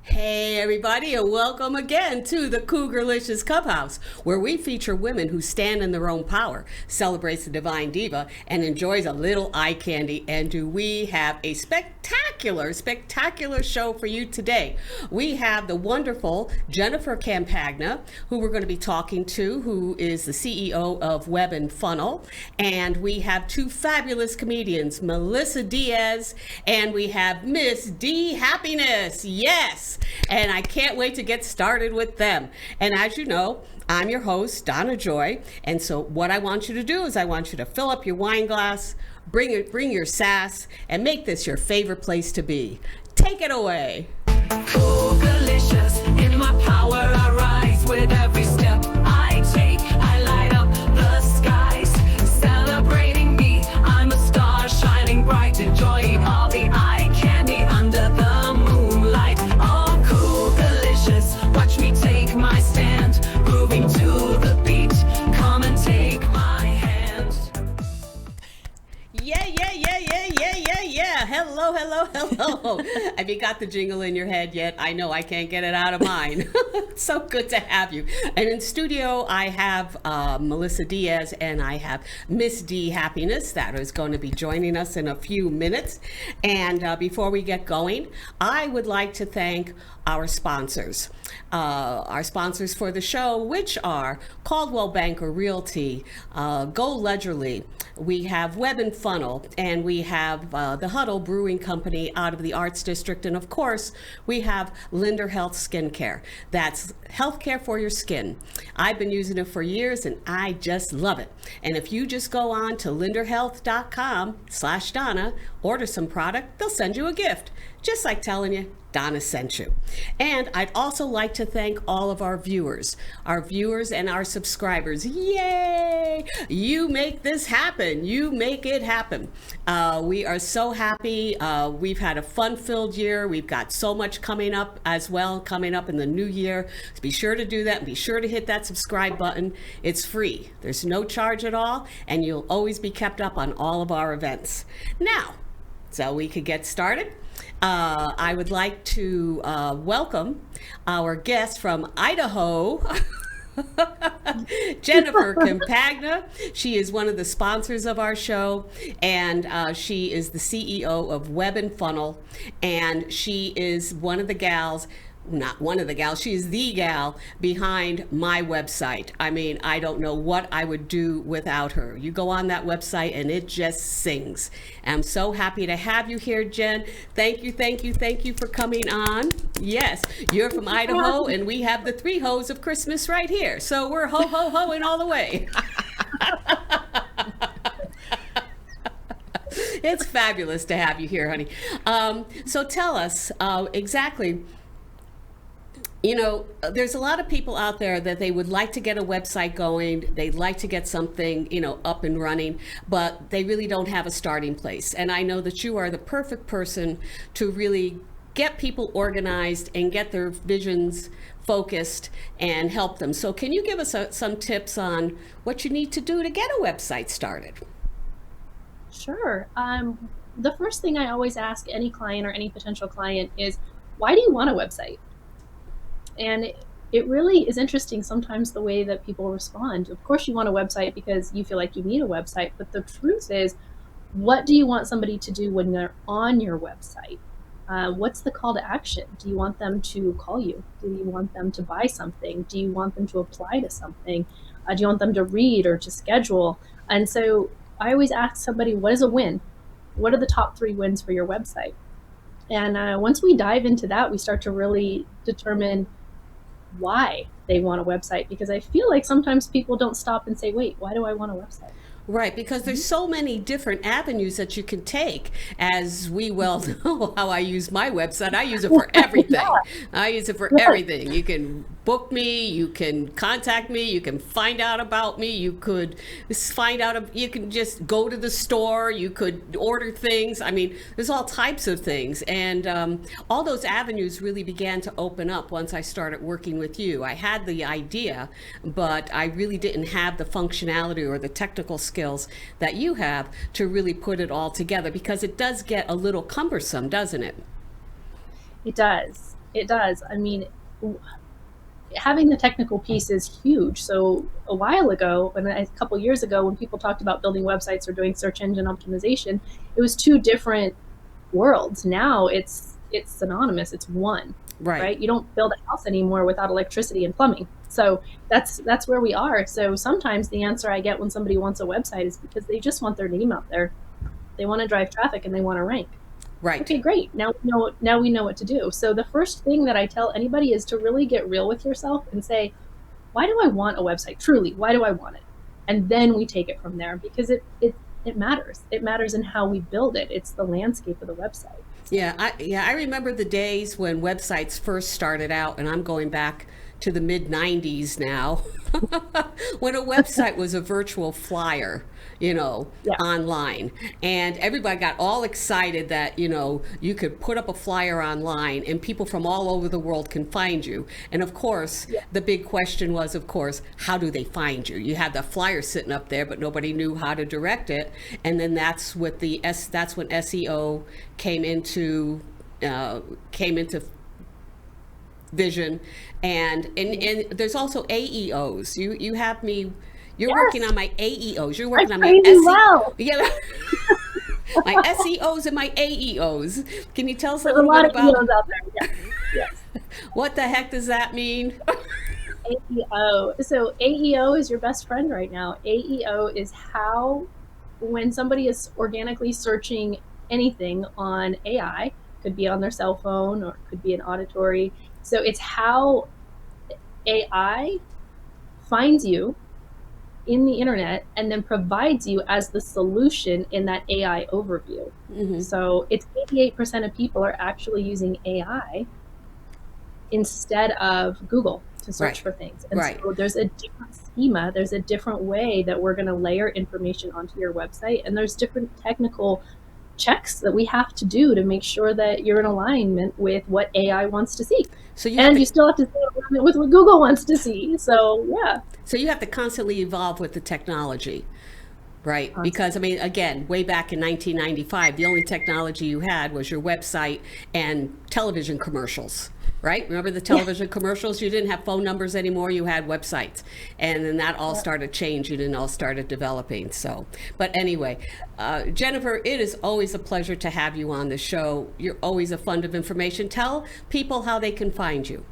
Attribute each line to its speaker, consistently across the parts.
Speaker 1: Hey everybody, and welcome again to the Cougar-licious Clubhouse, where we feature women who stand in their own power, celebrates the divine diva, and enjoys a little eye candy. And do we have a spectacular show for you today. We have the wonderful Jennifer Campagna, who we're going to be talking to, who is the CEO of Web&Funnel. And we have two fabulous comedians, Melissa Diaz, and we have Miss D Happiness. Yes! And I can't wait to get started with them. And as you know, I'm your host, Donna Joy. And so what I want you to do is I want you to fill up your wine glass, bring your sass, and make this your favorite place to be. Take it away.
Speaker 2: Cougar-licious, in my power I rise with every step I take. I light up the skies, celebrating me. I'm a star shining bright, enjoying all the eye candy under the moonlight. Oh, Cougar-licious, watch me take my stand, grooving to the beat. Come and take my hand.
Speaker 1: Yeah. Hello. Have you got the jingle in your head yet? I know I can't get it out of mine. So good to have you. And in studio, I have Melissa Diaz and I have Miss D Happiness that is going to be joining us in a few minutes. And before we get going, I would like to thank our sponsors. Our sponsors for the show, which are Coldwell Banker Realty, Go Ledgerly, we have Web&Funnel, and we have the Huddle Brewing Company out of the Arts District, and of course, we have Linder Health Skincare. That's healthcare for your skin. I've been using it for years, and I just love it. And if you just go on to linderhealth.com/Donna, order some product, they'll send you a gift, just like telling you Donna sent you. And I'd also like to thank all of our viewers and our subscribers. Yay! You make this happen. You make it happen. We are so happy. We've had a fun-filled year. We've got so much coming up as well, coming up in the new year. So be sure to do that and be sure to hit that subscribe button. It's free. There's no charge at all, and you'll always be kept up on all of our events. Now, so we could get started. I would like to welcome our guest from Idaho, Jennifer Campagna. She is one of the sponsors of our show, and she is the CEO of Web&Funnel, and she is one of the gals. Not one of the gals, she is the gal behind my website. I mean, I don't know what I would do without her. You go on that website and it just sings. I'm so happy to have you here, Jen. Thank you for coming on. Yes, you're from Idaho and we have the 3 hoes of Christmas right here. So we're ho-ho-hoing all the way. It's fabulous to have you here, honey. So tell us exactly. You know, there's a lot of people out there that they would like to get a website going. They'd like to get something, up and running, but they really don't have a starting place. And I know that you are the perfect person to really get people organized and get their visions focused and help them. So can you give us some tips on what you need to do to get a website started?
Speaker 3: Sure. The first thing I always ask any client or any potential client is, why do you want a website? And it really is interesting sometimes the way that people respond. Of course, you want a website because you feel like you need a website, but the truth is, what do you want somebody to do when they're on your website? What's the call to action? Do you want them to call you? Do you want them to buy something? Do you want them to apply to something? Do you want them to read or to schedule? And so I always ask somebody, what is a win? What are the top 3 wins for your website? And once we dive into that, we start to really determine why they want a website, because I feel like sometimes people don't stop and say, wait, why do I want a website?
Speaker 1: Right, because there's so many different avenues that you can take. As we well know how I use my website, I use it for everything.
Speaker 3: Yeah.
Speaker 1: I use it for everything. You can book me, you can contact me, you can find out about me, you could find out, you can just go to the store, you could order things. I mean, there's all types of things. And all those avenues really began to open up once I started working with you. I had the idea, but I really didn't have the functionality or the technical skills that you have to really put it all together, because it does get a little cumbersome, doesn't it?
Speaker 3: It does. It does. I mean, having the technical piece is huge. So a while ago, a couple years ago, when people talked about building websites or doing search engine optimization, it was two different worlds. Now it's synonymous. It's one. Right. You don't build a house anymore without electricity and plumbing. So that's where we are. So sometimes the answer I get when somebody wants a website is because they just want their name out there. They want to drive traffic and they want to rank.
Speaker 1: Right.
Speaker 3: Okay, great. Now we know what to do. So the first thing that I tell anybody is to really get real with yourself and say, why do I want a website? Truly, why do I want it? And then we take it from there, because it matters. It matters in how we build it. It's the landscape of the website.
Speaker 1: Yeah, I remember the days when websites first started out, and I'm going back to the mid 90s now, when a website was a virtual flyer, online, and everybody got all excited that, you could put up a flyer online and people from all over the world can find you. And of course, the big question was, of course, how do they find you? You had the flyer sitting up there, but nobody knew how to direct it. And then that's when SEO came into vision, and there's also AEOs. You have me. You're working on my AEOs. You're working on my SEO.
Speaker 3: Well.
Speaker 1: Yeah, my SEOs and my AEOs. Can you tell us a
Speaker 3: There's
Speaker 1: little bit
Speaker 3: a lot
Speaker 1: about
Speaker 3: of EOs out there? Yes.
Speaker 1: What the heck does that mean?
Speaker 3: AEO. So AEO is your best friend right now. AEO is how, when somebody is organically searching anything on AI, could be on their cell phone or could be an auditory. So it's how AI finds you in the internet and then provides you as the solution in that AI overview. Mm-hmm. So it's 88% of people are actually using AI instead of Google to search for things. And so there's a different schema, there's a different way that we're going to layer information onto your website, and there's different technical checks that we have to do to make sure that you're in alignment with what AI wants to see. So you still have to stay in alignment with what Google wants to see. So yeah.
Speaker 1: So you have to constantly evolve with the technology, right? Because again, way back in 1995, the only technology you had was your website and television commercials. Right? Remember the television commercials? You didn't have phone numbers anymore. You had websites. And then that all started changing and all started developing. So, but anyway, Jennifer, it is always a pleasure to have you on the show. You're always a fund of information. Tell people how they can find you.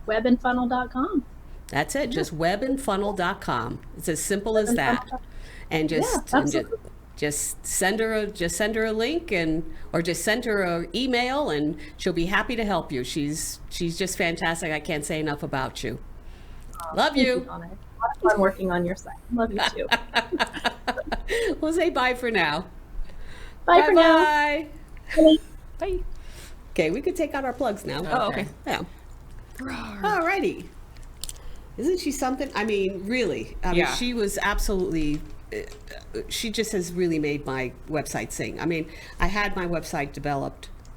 Speaker 3: Web&Funnel.com.
Speaker 1: That's it. Just webandfunnel.com. It's as simple as that. And just send her a link, or just send her an email, and she'll be happy to help you. She's just fantastic. I can't say enough about you. Love you.
Speaker 3: A lot of fun working on your site. Love you too.
Speaker 1: We'll say bye for now.
Speaker 3: Bye for now.
Speaker 1: Bye. Bye. Okay, we could take out our plugs now.
Speaker 4: Oh, okay.
Speaker 1: Yeah. Alrighty. Isn't she something? Really. She was absolutely. She just has really made my website sing. I had my website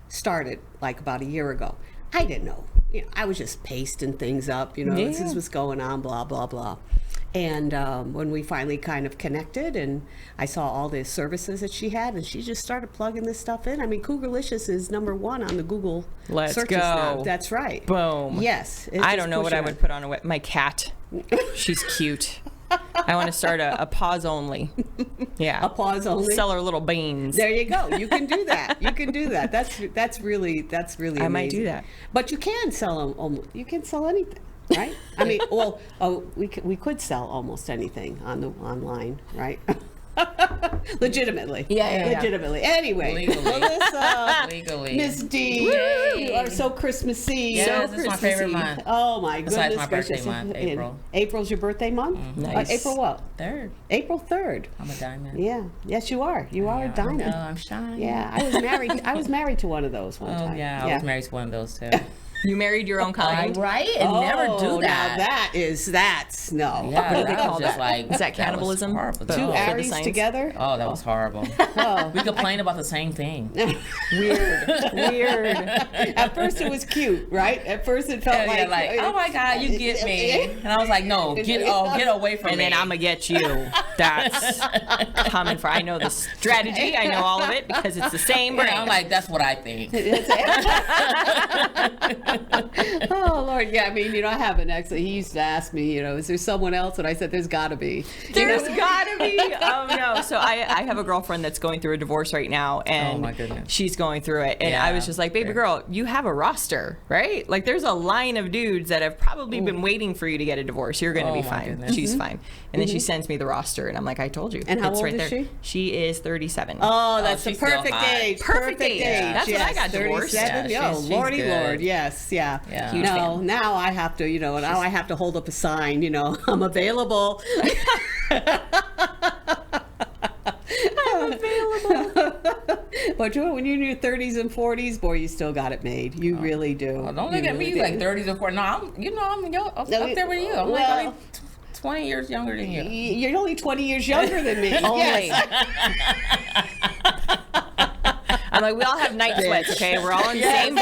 Speaker 1: started like about a year ago. I didn't know. I was just pasting things up, this is what's going on, blah, blah, blah. And when we finally kind of connected, and I saw all the services that she had, and she just started plugging this stuff in. Cougar-licious is #1 on the Google searches now. That's right.
Speaker 4: Boom.
Speaker 1: Yes.
Speaker 4: I don't know what I would put on my cat. She's cute. I want to start a pause only. Yeah.
Speaker 1: A pause only.
Speaker 4: Sell her little beans.
Speaker 1: There you go. You can do that. That's really amazing.
Speaker 4: I might do that.
Speaker 1: But you can sell them. You can sell anything, right? We could sell almost anything online, right? Legitimately.
Speaker 4: Yeah.
Speaker 1: Legitimately. Anyway,
Speaker 5: Legally.
Speaker 1: Melissa,
Speaker 5: Legally.
Speaker 1: Miss D, you are so Christmassy.
Speaker 5: Yes,
Speaker 1: so
Speaker 5: it's my favorite month.
Speaker 1: Oh my goodness.
Speaker 5: Besides my birthday
Speaker 1: gracious.
Speaker 5: month, April.
Speaker 1: April's your birthday month?
Speaker 5: Mm-hmm.
Speaker 4: Nice.
Speaker 1: April what?
Speaker 5: 3rd.
Speaker 1: April 3rd.
Speaker 5: I'm a diamond.
Speaker 1: Yeah. Yes, you are. You are a diamond.
Speaker 5: I know, I'm shining.
Speaker 1: Yeah, I was married to one of those one time.
Speaker 5: Yeah, I was married to one of those too.
Speaker 4: You married your own kind.
Speaker 5: Right? And never do that.
Speaker 1: Now that's no.
Speaker 5: Yeah,
Speaker 4: What do they
Speaker 5: that was
Speaker 4: call
Speaker 5: just
Speaker 4: that?
Speaker 5: like,
Speaker 4: Is that cannibalism?
Speaker 5: was horrible.
Speaker 4: But
Speaker 1: Two
Speaker 4: for the
Speaker 1: Aries
Speaker 4: science?
Speaker 1: together.
Speaker 5: Oh, that was horrible. We complained about the same thing.
Speaker 4: Weird.
Speaker 1: At first it was cute, right? At first it felt
Speaker 5: Yeah, like, oh my God, you get me. And I was like, no, get away from
Speaker 4: And
Speaker 5: me.
Speaker 4: then I'm gonna get you. That's coming for. I know the strategy. I know all of it because it's the same brain.
Speaker 5: I'm like, that's what I think.
Speaker 1: Oh Lord, yeah. I mean, I have an ex. He used to ask me, is there someone else? And I said, there's got to be.
Speaker 4: There's gotta be. Oh no. So I have a girlfriend that's going through a divorce right now, and
Speaker 5: Oh, my goodness.
Speaker 4: she's going through it. And I was just like, baby girl, you have a roster, right? Like there's a line of dudes that have probably been waiting for you to get a divorce. You're gonna
Speaker 5: Oh,
Speaker 4: be
Speaker 5: my
Speaker 4: fine.
Speaker 5: goodness.
Speaker 4: She's fine. And then she sends me the roster, and I'm like, I told you.
Speaker 1: And how
Speaker 4: it's
Speaker 1: old
Speaker 4: right
Speaker 1: is
Speaker 4: there.
Speaker 1: she?
Speaker 4: She is 37.
Speaker 1: Oh, that's the
Speaker 5: she's still
Speaker 1: perfect
Speaker 5: hot.
Speaker 1: age.
Speaker 4: Perfect age.
Speaker 1: Yes,
Speaker 4: That's when I got divorced.
Speaker 1: 37.
Speaker 5: Yeah,
Speaker 1: Oh,
Speaker 5: she's
Speaker 1: Lordy
Speaker 5: good.
Speaker 1: Lord. Yes, yeah.
Speaker 5: Yeah.
Speaker 4: Huge
Speaker 1: No,
Speaker 4: fan.
Speaker 1: now I have to, now I have to hold up a sign, I'm available. I'm available. But when you're in your 30s and 40s, boy, you still got it made. You really do.
Speaker 5: Oh, don't
Speaker 1: You
Speaker 5: look at me
Speaker 1: really
Speaker 5: like
Speaker 1: do.
Speaker 5: 30s or 40s. No, I'm up there with you. I'm like
Speaker 1: Well,
Speaker 5: only 20 years younger than you.
Speaker 1: You're only 20 years younger than me.
Speaker 4: Only.
Speaker 1: Yes.
Speaker 4: I'm like, we all have night sweats, okay? We're all in the same boat.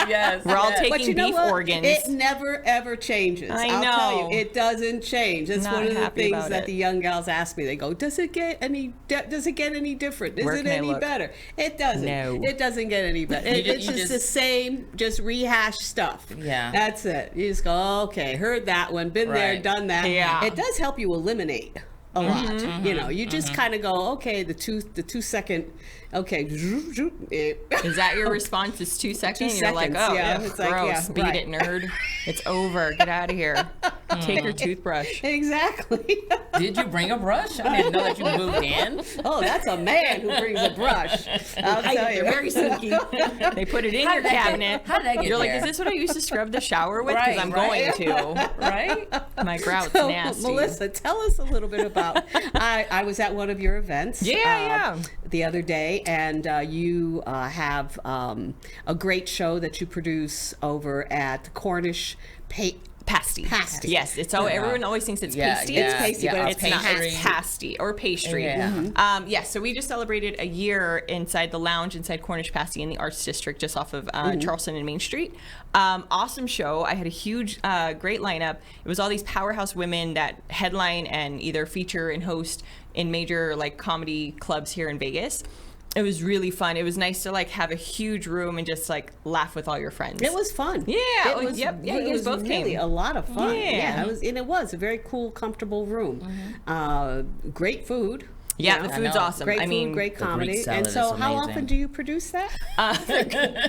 Speaker 5: Yes.
Speaker 4: We're all
Speaker 5: yes.
Speaker 4: taking
Speaker 1: But you know
Speaker 4: beef
Speaker 1: what?
Speaker 4: organs.
Speaker 1: It never ever changes.
Speaker 4: I
Speaker 1: I'll tell
Speaker 4: know.
Speaker 1: you, it doesn't change. It's
Speaker 4: Not
Speaker 1: one of the
Speaker 4: happy
Speaker 1: things
Speaker 4: about
Speaker 1: that
Speaker 4: it.
Speaker 1: the young gals ask me. They go, "Does it get any? Does it get any different? Is
Speaker 4: Where
Speaker 1: it
Speaker 4: can I
Speaker 1: any
Speaker 4: look?
Speaker 1: better?" It doesn't.
Speaker 4: No.
Speaker 1: It doesn't get any better. It's
Speaker 5: you
Speaker 1: just the
Speaker 5: just-
Speaker 1: same, just rehashed stuff.
Speaker 5: Yeah.
Speaker 1: That's it. You just go, "Okay, heard that one, been there,
Speaker 5: Right.
Speaker 1: done that."
Speaker 4: Yeah.
Speaker 1: It does help you eliminate a lot. You just kind of go, "Okay, the 2 second." Okay.
Speaker 4: Is that your response? Is 2 seconds?
Speaker 1: 2
Speaker 4: You're like,
Speaker 1: seconds,
Speaker 4: oh,
Speaker 1: yeah.
Speaker 4: ugh,
Speaker 1: It's like,
Speaker 4: gross.
Speaker 1: yeah,
Speaker 4: Beat
Speaker 1: right.
Speaker 4: it, nerd. It's over. Get out of here. Take your toothbrush.
Speaker 1: Exactly.
Speaker 5: Did you bring a brush? I didn't know that you moved in.
Speaker 1: Oh, that's a man who brings a brush. I'll tell you.
Speaker 4: They're very sneaky. They put it in your cabinet.
Speaker 5: How did that get
Speaker 4: You're like,
Speaker 5: there?
Speaker 4: is this what I used to scrub the shower with? Because
Speaker 5: Right,
Speaker 4: I'm
Speaker 5: right.
Speaker 4: going to.
Speaker 5: Right?
Speaker 4: My grout's
Speaker 1: So,
Speaker 4: nasty.
Speaker 1: Melissa, tell us a little bit about. I was at one of your events.
Speaker 4: Yeah.
Speaker 1: The other day, and you have a great show that you produce over at Cornish
Speaker 4: Pasty.
Speaker 1: Pasty.
Speaker 4: Yes, it's all. Everyone always thinks it's
Speaker 5: Yeah,
Speaker 4: pasty.
Speaker 5: yeah,
Speaker 1: It's pasty, but
Speaker 5: our
Speaker 1: it's
Speaker 4: Not,
Speaker 5: pastry.
Speaker 4: it's pasty or pastry.
Speaker 5: Yeah.
Speaker 4: Yes, so we just celebrated a year inside the lounge inside Cornish Pasty in the Arts District just off of Charleston and Main Street. Awesome show. I had a huge, great lineup. It was all these powerhouse women that headline and either feature and host in major comedy clubs here in Vegas. It was really fun. It was nice to have a huge room and just laugh with all your friends.
Speaker 1: It was fun.
Speaker 4: Yeah,
Speaker 1: It
Speaker 4: oh,
Speaker 1: was,
Speaker 4: yep, yeah, you
Speaker 1: it
Speaker 4: guys
Speaker 1: was
Speaker 4: both
Speaker 1: really
Speaker 4: came.
Speaker 1: a lot of fun.
Speaker 4: Yeah.
Speaker 1: It was a very cool, comfortable room. Great food.
Speaker 4: Yeah,
Speaker 1: you know.
Speaker 4: the food's
Speaker 5: know.
Speaker 4: awesome.
Speaker 1: Great
Speaker 4: I
Speaker 1: food,
Speaker 4: mean,
Speaker 1: great
Speaker 5: the Greek
Speaker 1: comedy.
Speaker 5: salad
Speaker 1: And so,
Speaker 5: is
Speaker 1: how
Speaker 5: amazing.
Speaker 1: often do you produce that?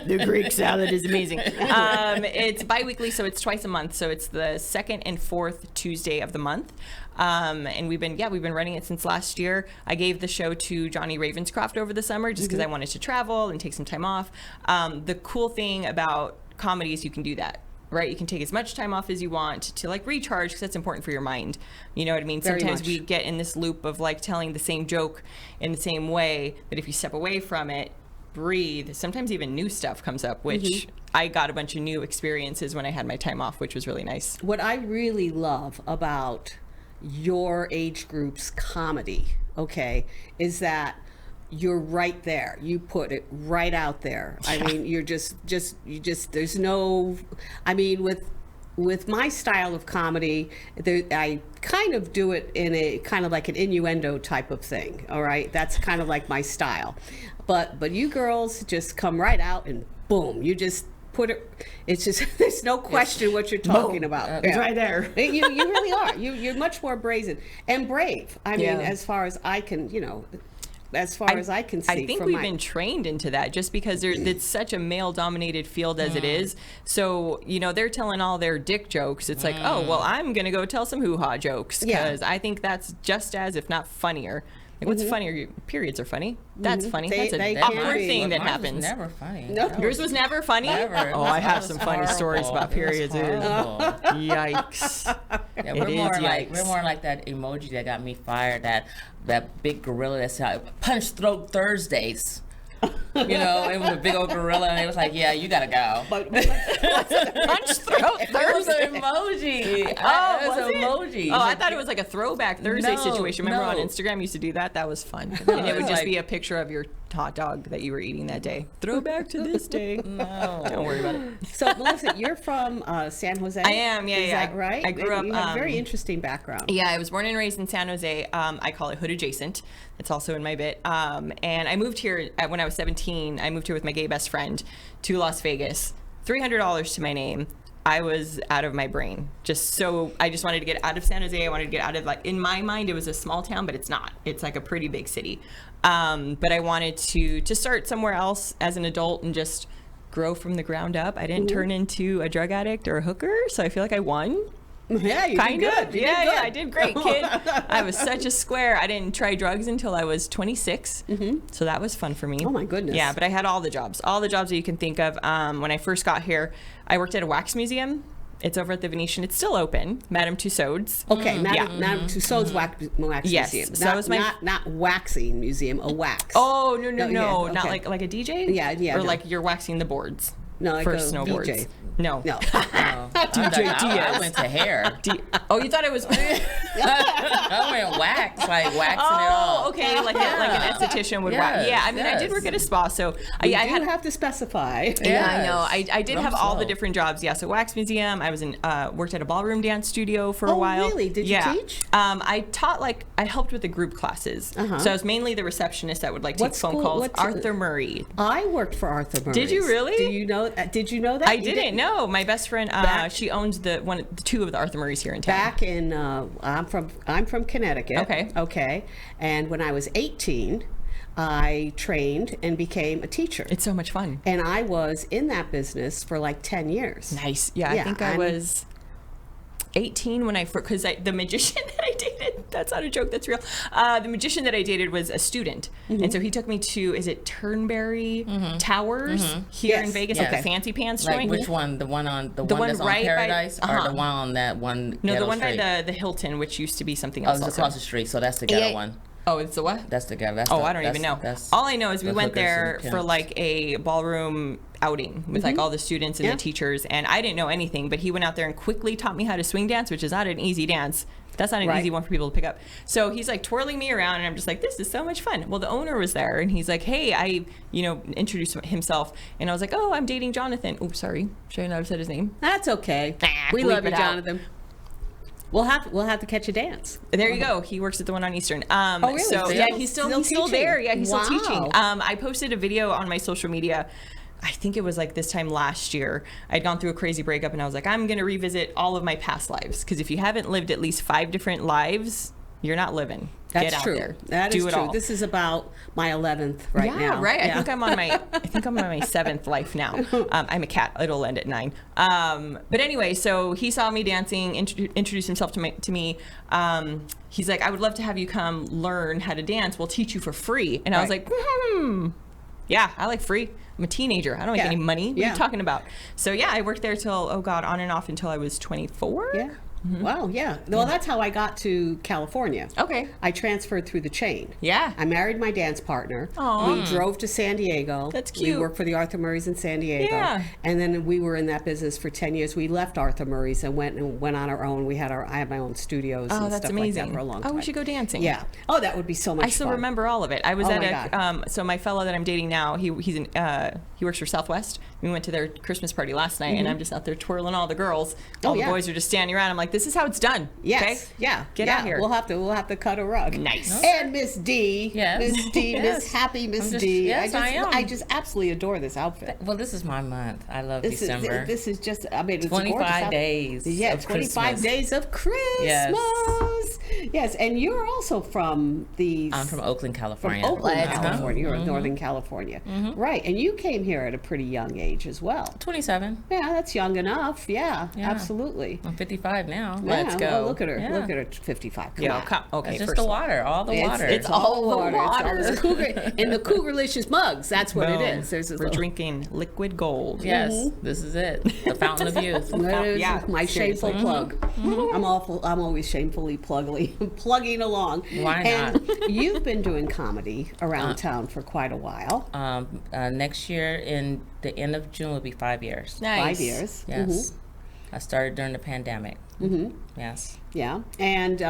Speaker 4: the Greek salad is amazing. It's bi-weekly, so it's twice a month. So it's the second and fourth Tuesday of the month. And we've been running it since last year. I gave the show to Johnny Ravenscroft over the summer just because I wanted to travel and take some time off. The cool thing about comedy is you can do that. Right, you can take as much time off as you want to recharge because that's important for your mind. You know what I mean?
Speaker 1: Very
Speaker 4: Sometimes
Speaker 1: much.
Speaker 4: we get in this loop of telling the same joke in the same way, but if you step away from it, breathe, sometimes even new stuff comes up, which I got a bunch of new experiences when I had my time off, which was really nice.
Speaker 1: What I really love about your age group's comedy, okay, is that you're right there. You put it right out there. I mean, you're just there's no, I mean, with my style of comedy, I kind of do it in a kind of like an innuendo type of thing. All right, that's kind of like my style. But you girls just come right out and boom, you just put it. It's just there's no question what you're talking about.
Speaker 4: It's right there.
Speaker 1: You really are. You're much more brazen and brave. I mean,
Speaker 4: Yeah.
Speaker 1: as far as I can, as far as I can see.
Speaker 4: I think
Speaker 1: from
Speaker 4: we've
Speaker 1: my,
Speaker 4: been trained into that just because it's such a male-dominated field as it is. So, they're telling all their dick jokes. It's like, oh, well, I'm going to go tell some hoo-ha jokes because I think that's just as, if not funnier. What's funnier? Periods are funny. That's funny.
Speaker 1: They
Speaker 4: That's an
Speaker 1: can
Speaker 4: awkward
Speaker 1: be.
Speaker 4: thing that
Speaker 5: Mine was
Speaker 4: happens.
Speaker 5: never funny.
Speaker 1: No.
Speaker 5: That
Speaker 4: Yours was never funny?
Speaker 5: Never.
Speaker 4: Oh, I
Speaker 5: That
Speaker 4: have
Speaker 5: was
Speaker 4: some funny stories
Speaker 5: horrible.
Speaker 4: about periods.
Speaker 5: It was horrible.
Speaker 4: Yikes.
Speaker 5: Yeah,
Speaker 4: It
Speaker 5: we're
Speaker 4: is
Speaker 5: more
Speaker 4: yikes.
Speaker 5: like that emoji that got me fired. That big gorilla that said punch throat Thursdays. You know, it was a big old gorilla, and it was like, yeah, you gotta go.
Speaker 1: But
Speaker 4: Punch throat
Speaker 5: It was
Speaker 4: Thursday.
Speaker 5: an emoji.
Speaker 4: Oh,
Speaker 5: It
Speaker 4: was
Speaker 5: was an
Speaker 4: it?
Speaker 5: emoji.
Speaker 4: Oh, I thought it was like a throwback Thursday
Speaker 5: No,
Speaker 4: situation. Remember on
Speaker 5: no.
Speaker 4: Instagram you used to do that? That was fun. And it would just
Speaker 5: Like-
Speaker 4: be a picture of your hot dog that you were eating that day. Throwback to this day.
Speaker 5: No.
Speaker 4: Don't worry about it.
Speaker 1: so, Melissa, you're from San Jose.
Speaker 4: I am, yeah,
Speaker 1: Is
Speaker 4: yeah.
Speaker 1: that right?
Speaker 4: I grew up,
Speaker 1: You have a very interesting background.
Speaker 4: Yeah, I was born and raised in San Jose. I call it hood adjacent. It's also in my bit. And I moved here when I was 17. I moved here with my gay best friend to Las Vegas. $300 to my name. I was out of my brain. I just wanted to get out of San Jose. I wanted to get out of, like, in my mind, it was a small town, but it's not. It's like a pretty big city. But I wanted to start somewhere else as an adult and just grow from the ground up. I didn't turn into a drug addict or a hooker, so I feel like I won.
Speaker 1: Yeah, you
Speaker 4: Kind
Speaker 1: did
Speaker 4: of.
Speaker 1: good. You did
Speaker 4: Yeah,
Speaker 1: good.
Speaker 4: I did great, kid. I was such a square. I didn't try drugs until I was 26. So that was fun for me.
Speaker 1: Oh, my goodness.
Speaker 4: Yeah, but I had all the jobs that you can think of. When I first got here, I worked at a wax museum. It's over at the Venetian. It's still open. Madame Tussauds.
Speaker 1: Okay, Madame
Speaker 4: Yeah.
Speaker 1: Tussauds wax
Speaker 4: Yes,
Speaker 1: museum.
Speaker 4: so that was my-
Speaker 1: not waxing museum, a wax.
Speaker 4: Oh, no,
Speaker 1: yeah,
Speaker 4: not
Speaker 1: okay.
Speaker 4: like a DJ?
Speaker 1: Yeah, yeah,
Speaker 4: Or
Speaker 1: no.
Speaker 4: like you're waxing the boards
Speaker 1: No, like
Speaker 4: for
Speaker 1: a
Speaker 4: snowboards.
Speaker 1: DJ.
Speaker 4: No.
Speaker 1: No.
Speaker 4: DJ
Speaker 5: I
Speaker 4: Diaz.
Speaker 5: went to hair.
Speaker 4: Oh, you thought it was...
Speaker 5: I went wax, like waxing it all.
Speaker 4: Oh, okay, like an esthetician would wax.
Speaker 5: Yes,
Speaker 4: Yeah, I mean, I did
Speaker 5: yes.
Speaker 4: work at a spa, so I
Speaker 1: You
Speaker 4: had...
Speaker 1: have to specify.
Speaker 4: Yeah, I
Speaker 5: Yes.
Speaker 4: know. I did
Speaker 5: Drum
Speaker 4: have all the
Speaker 5: slow.
Speaker 4: different jobs. Yeah, so wax museum. I was in worked at a ballroom dance studio for a
Speaker 1: Oh,
Speaker 4: while.
Speaker 1: really? Did you
Speaker 4: Yeah.
Speaker 1: teach?
Speaker 4: I taught I helped with the group classes.
Speaker 1: Uh-huh.
Speaker 4: So I was mainly the receptionist that would like take
Speaker 1: What
Speaker 4: phone
Speaker 1: school-
Speaker 4: calls.
Speaker 1: what-
Speaker 4: Arthur Murray.
Speaker 1: I worked for Arthur Murray.
Speaker 4: Did you really?
Speaker 1: Do you know? Did you know that?
Speaker 4: I
Speaker 1: You
Speaker 4: didn't know. My best friend, she owns two of the Arthur Murrays here in town.
Speaker 1: Back in, I'm from Connecticut.
Speaker 4: Okay.
Speaker 1: Okay. And when I was 18, I trained and became a teacher.
Speaker 4: It's so much fun.
Speaker 1: And I was in that business for like 10 years.
Speaker 4: Nice. Yeah, I
Speaker 1: Yeah,
Speaker 4: think I
Speaker 1: I'm-
Speaker 4: was 18 when because the magician that I dated, that's not a joke, that's real. The magician that I dated was a student.
Speaker 1: Mm-hmm.
Speaker 4: And so he took me to, is it Turnberry Towers here in
Speaker 1: Yes.
Speaker 4: Vegas,
Speaker 5: Yes.
Speaker 4: like the fancy pants
Speaker 5: Like
Speaker 4: joint?
Speaker 5: which one? The one
Speaker 4: one
Speaker 5: that's on
Speaker 4: right by-
Speaker 5: Paradise, or
Speaker 4: uh-huh.
Speaker 5: the one on that one?
Speaker 4: No, the
Speaker 5: Ghetto
Speaker 4: one
Speaker 5: Street?
Speaker 4: by the Hilton, which used to be something
Speaker 5: Oh,
Speaker 4: else
Speaker 5: it's
Speaker 4: also.
Speaker 5: across the street. So that's the ghetto
Speaker 4: Yeah.
Speaker 5: one.
Speaker 4: Oh, it's the what?
Speaker 5: That's the ghetto. That's
Speaker 4: Oh,
Speaker 5: the,
Speaker 4: I don't even know.
Speaker 5: That's
Speaker 4: All I know is we
Speaker 5: the
Speaker 4: went
Speaker 5: hookers
Speaker 4: there
Speaker 5: and
Speaker 4: for
Speaker 5: pimps.
Speaker 4: like a ballroom outing with like all the students and
Speaker 1: Yeah.
Speaker 4: the teachers, and I didn't know anything, but he went out there and quickly taught me how to swing dance, which is not an easy dance. That's not an
Speaker 1: Right.
Speaker 4: easy one for people to pick up. So he's like twirling me around, and I'm just like, this is so much fun. Well, the owner was there, and he's like, hey, I introduced himself, and I was like, oh, I'm dating Jonathan. Oh, sorry, should I not have said his name?
Speaker 1: That's okay.
Speaker 4: Nah,
Speaker 1: We
Speaker 4: bleep
Speaker 1: love you,
Speaker 4: it out.
Speaker 1: Jonathan. We'll have to catch a dance.
Speaker 4: There you go. He works at the one on Eastern.
Speaker 1: Oh, really?
Speaker 4: So
Speaker 1: Still-
Speaker 4: yeah, he's still
Speaker 1: teaching?
Speaker 4: there. Yeah, he's
Speaker 1: Wow.
Speaker 4: still teaching. I posted a video on my social media. I think it was like this time last year. I'd gone through a crazy breakup, and I was like, I'm gonna revisit all of my past lives, because if you haven't lived at least 5 different lives, you're not living.
Speaker 1: That's
Speaker 4: Get out
Speaker 1: true.
Speaker 4: there.
Speaker 1: That
Speaker 4: Do
Speaker 1: is
Speaker 4: it
Speaker 1: true.
Speaker 4: all.
Speaker 1: This is about my 11th right
Speaker 4: yeah,
Speaker 1: now.
Speaker 4: right.
Speaker 1: Yeah.
Speaker 4: I think I'm on my 7th life now. I'm a cat. It'll end at 9. But anyway, so he saw me dancing, introduced himself to me. He's like, I would love to have you come learn how to dance. We'll teach you for free. And I was
Speaker 1: Right.
Speaker 4: like, yeah, I like free. I'm a teenager. I don't make
Speaker 1: Yeah.
Speaker 4: any money. What are
Speaker 1: Yeah.
Speaker 4: you talking about? So yeah, I worked there till, oh God, on and off until I was 24.
Speaker 1: Yeah. Wow, yeah. Well, that's how I got to California.
Speaker 4: Okay.
Speaker 1: I transferred through the chain.
Speaker 4: Yeah.
Speaker 1: I married my dance partner.
Speaker 4: Aw.
Speaker 1: We drove to San Diego.
Speaker 4: That's
Speaker 1: We
Speaker 4: cute.
Speaker 1: worked for the Arthur Murrays in San Diego.
Speaker 4: Yeah.
Speaker 1: And then we were in that business for 10 years. We left Arthur Murrays and went on our own. I had my own studios
Speaker 4: Oh,
Speaker 1: and
Speaker 4: that's
Speaker 1: stuff
Speaker 4: amazing.
Speaker 1: like that for a long time.
Speaker 4: Oh, we should go dancing.
Speaker 1: Yeah. Oh, that would be so much
Speaker 4: I still
Speaker 1: fun.
Speaker 4: remember all of it. I was
Speaker 1: Oh
Speaker 4: at
Speaker 1: my
Speaker 4: so my fellow that I'm dating now, he works for Southwest. We went to their Christmas party last night, and I'm just out there twirling all the girls. All the
Speaker 1: yeah.
Speaker 4: boys are just standing around. I'm like, this is how it's done.
Speaker 1: Yes.
Speaker 4: Okay?
Speaker 1: Yeah.
Speaker 4: Get
Speaker 1: yeah.
Speaker 4: out here.
Speaker 1: We'll have to cut a rug.
Speaker 4: Nice.
Speaker 1: And Miss D.
Speaker 5: Yes.
Speaker 1: Miss D.
Speaker 5: Yes.
Speaker 1: Miss Happy Miss
Speaker 5: I'm just-
Speaker 1: D.
Speaker 5: yes, I am.
Speaker 1: I just absolutely adore this outfit.
Speaker 5: Well, this is my month. I love
Speaker 1: This
Speaker 5: December.
Speaker 1: is just. I mean, it's a gorgeous
Speaker 5: 25
Speaker 1: outfit.
Speaker 5: days.
Speaker 1: Yeah,
Speaker 5: of
Speaker 1: 25
Speaker 5: Christmas.
Speaker 1: days of Christmas. Yes, and you're also from the.
Speaker 5: I'm from Oakland,
Speaker 1: From
Speaker 5: California.
Speaker 1: Oakland,
Speaker 5: Let's go.
Speaker 1: California. You're in Northern California, right? And you came here at a pretty young age as well.
Speaker 5: 27.
Speaker 1: Yeah, that's young enough. Yeah,
Speaker 5: Yeah.
Speaker 1: absolutely.
Speaker 5: I'm 55 now. now.
Speaker 4: Let's go.
Speaker 1: Well, look at her.
Speaker 5: Yeah.
Speaker 1: Look at her, 55. Come
Speaker 4: Yeah,
Speaker 1: on.
Speaker 4: okay.
Speaker 5: It's just
Speaker 4: first
Speaker 5: the
Speaker 4: of all,
Speaker 5: water, all the water.
Speaker 1: It's all the water.
Speaker 4: water.
Speaker 1: It's all this Cougar, in the Cougar-licious mugs. That's what
Speaker 4: Boom.
Speaker 1: it is. There's this
Speaker 4: We're
Speaker 1: little-
Speaker 4: drinking liquid gold.
Speaker 5: Yes, this is it. The fountain of youth.
Speaker 1: That is
Speaker 4: Yeah,
Speaker 1: my
Speaker 4: seriously.
Speaker 1: shameful plug. I'm always shamefully plugging along.
Speaker 5: Why
Speaker 1: And you've been doing comedy around town for quite a while.
Speaker 5: Next year, in the end of June, will be 5 years.
Speaker 4: Nice.
Speaker 1: 5 years.
Speaker 5: Yes. I started during the pandemic. Yes.
Speaker 1: Yeah. And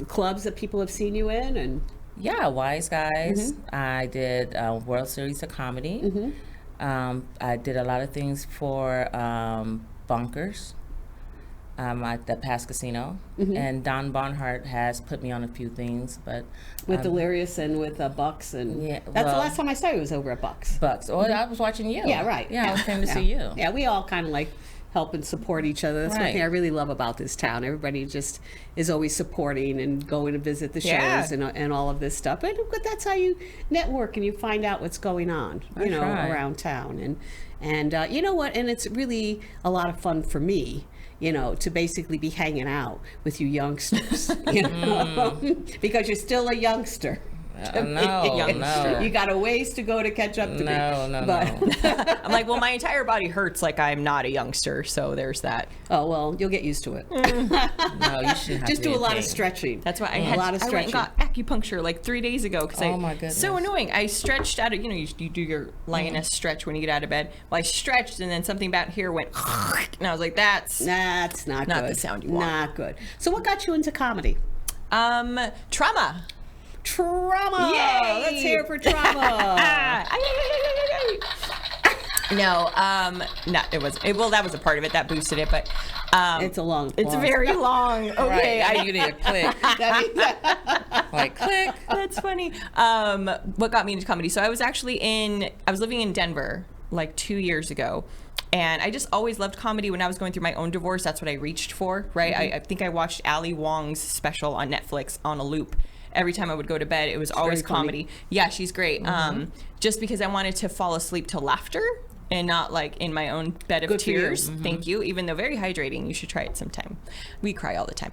Speaker 1: clubs that people have seen you in, and
Speaker 5: Yeah, Wise Guys. I did World Series of Comedy. I did a lot of things for Bunkers at the Pass Casino. And Don Barnhart has put me on a few things, but
Speaker 1: with Delirious and with Bucks, and
Speaker 5: Yeah,
Speaker 1: that's the
Speaker 5: well-
Speaker 1: last time I saw you was over at Bucks.
Speaker 5: Bucks. Oh, I was watching you.
Speaker 1: Yeah, right.
Speaker 5: Yeah, I came to see you.
Speaker 1: Yeah, we all kind of like help and support each other. That's one
Speaker 5: Right.
Speaker 1: thing I really love about this town. Everybody just is always supporting and going to visit the shows
Speaker 4: Yeah.
Speaker 1: and all of this stuff. But that's how you network and you find out what's going on,
Speaker 5: That's right.
Speaker 1: around town. And you know what? And it's really a lot of fun for me, to basically be hanging out with you youngsters, because you're still a youngster.
Speaker 5: No.
Speaker 1: You got a ways to go to catch up to me.
Speaker 5: No.
Speaker 4: I'm like, well, my entire body hurts like I'm not a youngster, so there's that.
Speaker 1: Oh, well, you'll get used to it.
Speaker 5: No, you shouldn't have
Speaker 1: Just
Speaker 5: to
Speaker 1: do
Speaker 5: be
Speaker 1: a lot
Speaker 5: in
Speaker 1: of
Speaker 5: pain.
Speaker 1: stretching.
Speaker 4: That's why I
Speaker 1: a lot of
Speaker 4: I went and
Speaker 1: stretching.
Speaker 4: got acupuncture like 3 days ago because
Speaker 5: Oh, my goodness.
Speaker 4: so annoying. I stretched out of you do your lioness stretch when you get out of bed. Well, I stretched and then something about here went and I was like, that's
Speaker 1: That's not
Speaker 4: Not
Speaker 1: good.
Speaker 4: the sound you want.
Speaker 1: Not good. So what got you into comedy?
Speaker 4: trauma.
Speaker 1: Trauma.
Speaker 4: Yay!
Speaker 1: Let's hear it for trauma.
Speaker 4: No, it was well. That was a part of it that boosted it, but
Speaker 1: It's a long
Speaker 4: it's
Speaker 1: pause.
Speaker 4: very long. Okay,
Speaker 5: Right. You need a click. Like, click.
Speaker 4: That's funny. What got me into comedy? So I was living in Denver like 2 years ago. And I just always loved comedy. When I was going through my own divorce, that's what I reached for, right? I think I watched Ali Wong's special on Netflix on a loop. Every time I would go to bed, it was always
Speaker 1: very funny.
Speaker 4: comedy. Yeah, she's great. Just because I wanted to fall asleep to laughter and not like in my own bed of
Speaker 1: Good for you.
Speaker 4: tears. Thank you. Even though very hydrating, you should try it sometime. We cry all the time.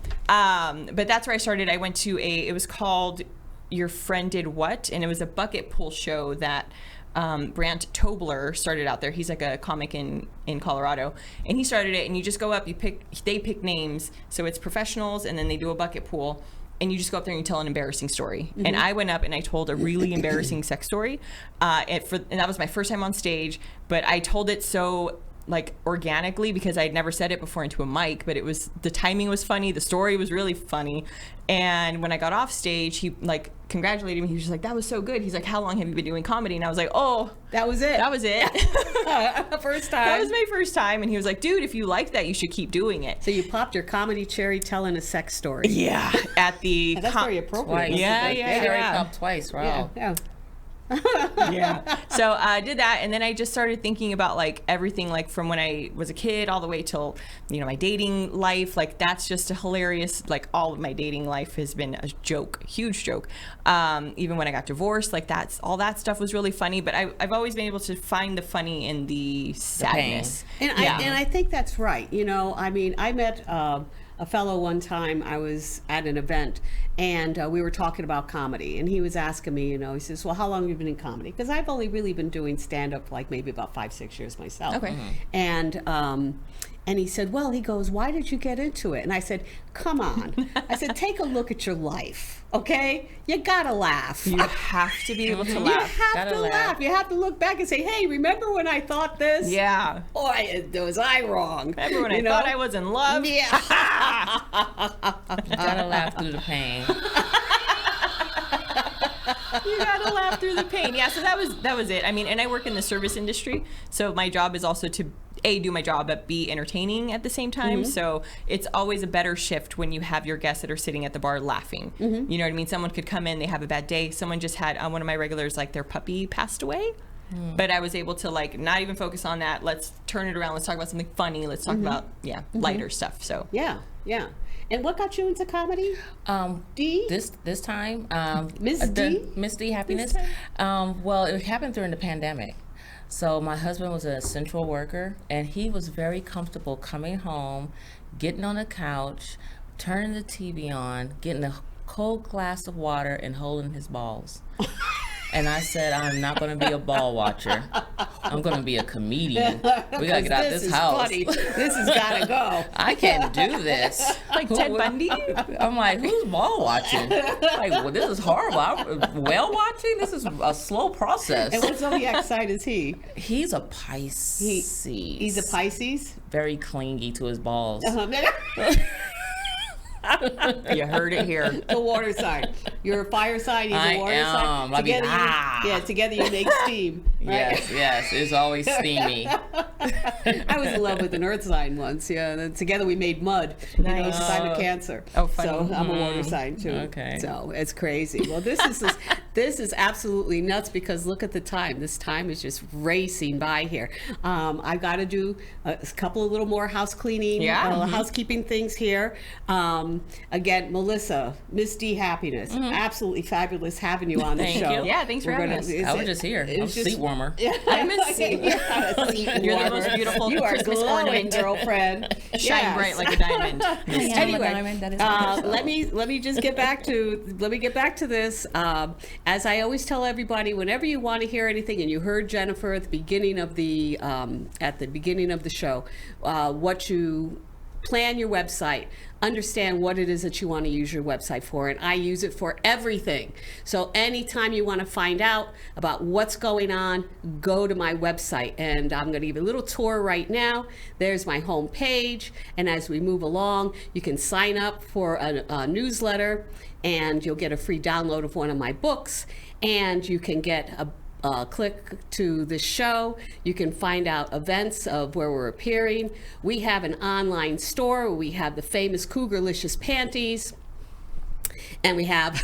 Speaker 4: But that's where I started. I went to it was called Your Friend Did What? And it was a bucket pool show that Brant Tobler started out there. He's like a comic in Colorado, and he started it. And you just go up, they pick names, so it's professionals, and then they do a bucket pool, and you just go up there and you tell an embarrassing story. And I went up and I told a really embarrassing sex story, and that was my first time on stage. But I told it so like organically because I'd never said it before into a mic, but the timing was funny, the story was really funny. And when I got off stage, he like congratulated me. He was just like, that was so good. He's like, how long have you been doing comedy? And I was like, oh,
Speaker 1: That was it.
Speaker 4: that was it.
Speaker 1: First time.
Speaker 4: That was my first time. And he was like, dude, if you like that, you should keep doing it.
Speaker 1: So you popped your comedy cherry telling a sex story.
Speaker 4: Yeah. At the
Speaker 1: And that's very appropriate.
Speaker 5: Twice.
Speaker 4: Yeah,
Speaker 5: Cherry
Speaker 4: yeah.
Speaker 5: pop twice. Wow.
Speaker 1: Yeah.
Speaker 4: Yeah. So I did that, and then I just started thinking about like everything, like from when I was a kid all the way till my dating life. Like that's just a hilarious. Like all of my dating life has been a joke, huge joke. Even when I got divorced, like all that stuff was really funny. But I've always been able to find the funny in the sadness.
Speaker 1: And I think that's right. I mean, I met a fellow one time. I was at an event, and we were talking about comedy, and he was asking me, he says, well, how long have you been in comedy? Because I've only really been doing stand-up like maybe about 5-6 years myself.
Speaker 4: Okay.
Speaker 1: And he said, well, he goes, why did you get into it? And I said, come on. I said, take a look at your life, okay? You gotta laugh.
Speaker 4: You have to be able to
Speaker 1: You
Speaker 4: laugh.
Speaker 1: have
Speaker 5: Gotta
Speaker 1: to
Speaker 5: laugh.
Speaker 1: laugh. You have to look back and say, hey, remember when I thought this?
Speaker 4: Yeah.
Speaker 1: Boy, was I wrong.
Speaker 4: Remember when I thought I was in love?
Speaker 1: Yeah.
Speaker 5: You gotta laugh through the pain.
Speaker 4: You gotta laugh through the pain. Yeah, so that was it. I mean, and I work in the service industry, so my job is also to do my job, but be entertaining at the same time. So it's always a better shift when you have your guests that are sitting at the bar laughing. You know what I mean? Someone could come in, they have a bad day. Someone just had one of my regulars, like their puppy passed away. But I was able to like not even focus on that. Let's turn it around. Let's talk about something funny. Let's talk about lighter stuff. So
Speaker 1: Yeah. And what got you into comedy? D?
Speaker 5: This time,
Speaker 1: Miss D?
Speaker 5: Miss D Happiness. Well, it happened during the pandemic. So my husband was an essential worker, and he was very comfortable coming home, getting on the couch, turning the TV on, getting a cold glass of water, and holding his balls. And I said, I'm not going to be a ball watcher. I'm going to be a comedian. We got to get out of this house.
Speaker 1: Funny. This has got to go.
Speaker 5: I can't do this.
Speaker 4: Like Ted Bundy?
Speaker 5: I'm like, who's ball watching? Like, well, this is horrible. Whale watching? This is a slow process.
Speaker 1: And what zodiac sign is he?
Speaker 5: He's a Pisces.
Speaker 1: He's a Pisces?
Speaker 5: Very clingy to his balls.
Speaker 4: You heard it here.
Speaker 1: The water sign. You're a fire sign. He's a water sign. Together you make steam. Right?
Speaker 5: Yes. It's always steamy.
Speaker 1: I was in love with an earth sign once. Yeah, and then together we made mud.
Speaker 4: Nice.
Speaker 1: You know, it's a sign of Cancer.
Speaker 4: Oh, funny.
Speaker 1: So I'm a water sign too.
Speaker 5: Okay.
Speaker 1: So it's crazy. Well, this is absolutely nuts because look at the time. This time is just racing by here. I've got to do a couple of little more house cleaning, housekeeping things here. Again, Melissa, Miss D Happiness, absolutely fabulous having you on the
Speaker 5: Thank
Speaker 1: show.
Speaker 5: you.
Speaker 4: Yeah, thanks for having us.
Speaker 5: I was just here. I was a seat warmer.
Speaker 4: I'm a seat. You're the most beautiful
Speaker 1: you are
Speaker 4: Christmas
Speaker 1: glowing,
Speaker 4: ornament.
Speaker 1: girlfriend.
Speaker 4: Shine bright like a diamond.
Speaker 1: Anyway, let me just get back to this. As I always tell everybody, whenever you want to hear anything, and you heard Jennifer at the beginning of the show, what you plan your website, understand what it is that you want to use your website for, and I use it for everything. So anytime you want to find out about what's going on, go to my website, and I'm going to give you a little tour right now. There's my home page, and as we move along, you can sign up for a newsletter, and you'll get a free download of one of my books, and you can get a click to the show. You can find out events of where we're appearing. We have an online store. We have the famous Cougar-licious Panties. And we have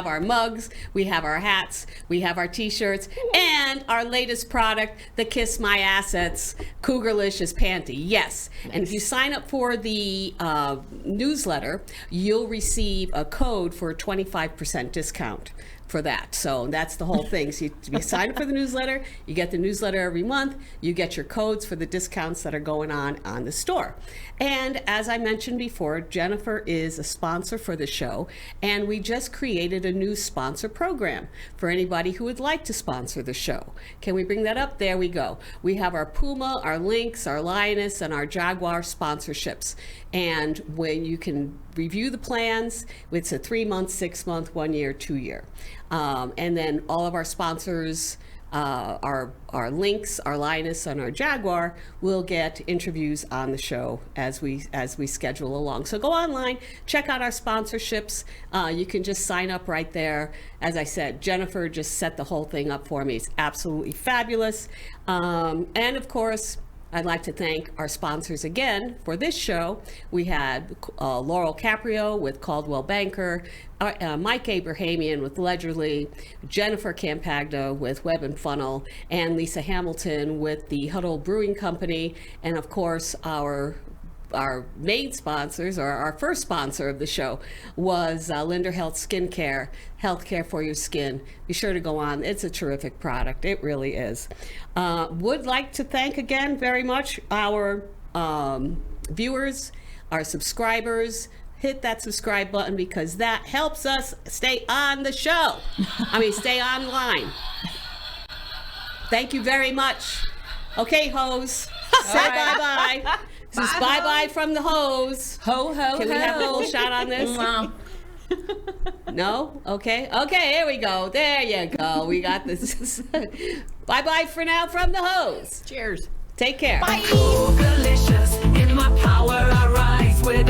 Speaker 1: our mugs, we have our hats, we have our t-shirts, and our latest product, the Kiss My Assets Cougar-licious Panty. Yes. Nice. And if you sign up for the newsletter, you'll receive a code for a 25% discount for that. So that's the whole thing. So you sign up for the newsletter, you get the newsletter every month, you get your codes for the discounts that are going on the store. And as I mentioned before, Jennifer is a sponsor for the show, and we just created a new sponsor program for anybody who would like to sponsor the show. Can we bring that up? There we go. We have our Puma, our Lynx, our Lioness, and our Jaguar sponsorships. And when you can review the plans, it's a 3-month, 6-month, 1 year, 2 year. And then all of our sponsors, our Lynx, our Lioness, and our Jaguar will get interviews on the show as we schedule along. So go online, check out our sponsorships. You can just sign up right there. As I said, Jennifer just set the whole thing up for me. It's absolutely fabulous. And of course, I'd like to thank our sponsors again for this show. We had Laurel Caprio with Caldwell Banker, Mike Abrahamian with Ledgerly, Jennifer Campagna with Web&Funnel, and Lisa Hamilton with the Huddle Brewing Company, and of course our main sponsors, or our first sponsor of the show, was Linder Health Skincare, healthcare for your skin. Be sure to go on. It's a terrific product. It really is. Would like to thank again very much our viewers, our subscribers. Hit that subscribe button because that helps us stay on the show. Stay online. Thank you very much. Okay, Hos. Say bye-bye. This is bye-bye from the Hos.
Speaker 5: Ho-Ho-Hos.
Speaker 1: Can we have a little shot on this? No? Okay. Okay, here we go. There you go. We got this. Bye-bye for now from the Hos.
Speaker 4: Cheers.
Speaker 1: Take care.
Speaker 2: Cougar-licious, in my power I rise with